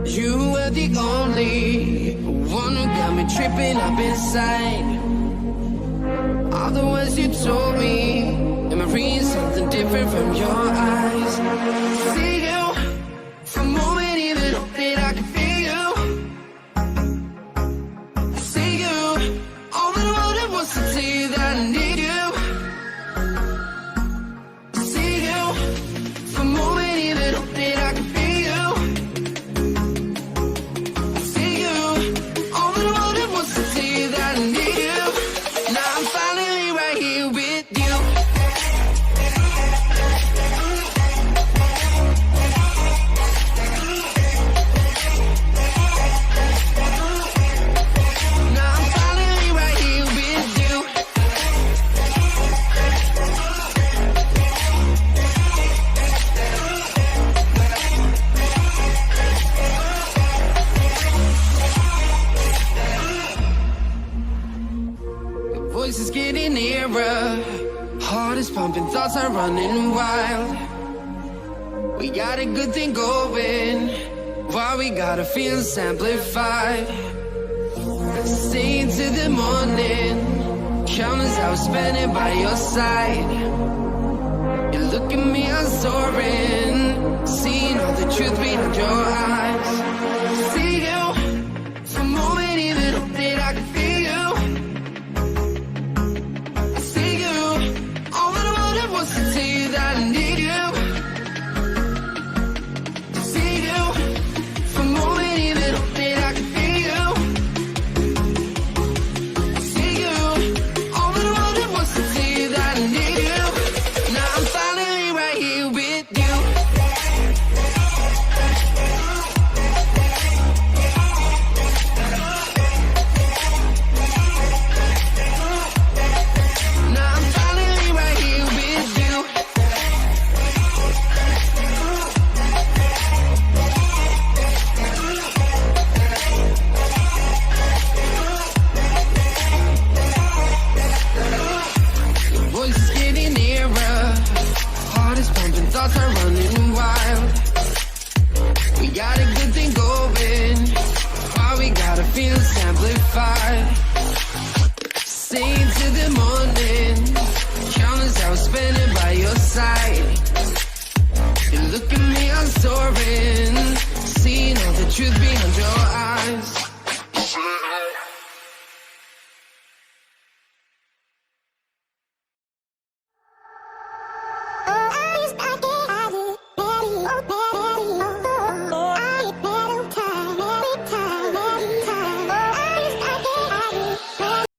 You were the only one who got me tripping up inside. All the words you told me, am I reading something different from your eyes? See you, for a moment even that I can feel you. See you, all that I wanted was to tell you that I need you. See you, for a moment even that I can feel you. See you, all that I wanted was to tell you that I need you. Now I'm finally right here with you. Now I'm finally right here with you. Your voice is getting nearer, heart is pumping, thoughts are running wild. We got a good thing going, why we gotta feel amplified. Stay till the morning, come as I was spending by your side. You look at me, I'm soaring, seeing all the truth behind your eyes. See you, for a moment even that I can feel you. I see you, all that I wanted was to tell you that I need you. See you, for a moment even that I can feel you. I see you, all that I wanted was to tell you that I need you. Now I'm finally right here with you. Now I'm finally right here with you. Your voice is getting nearer, heart is pumping, thoughts are running wild. We got a good thing going, why we gotta feel amplified. Stay till the morning, countless hours spending by your side. You look at me, I'm soaring, seeing all the truth behind your eyes.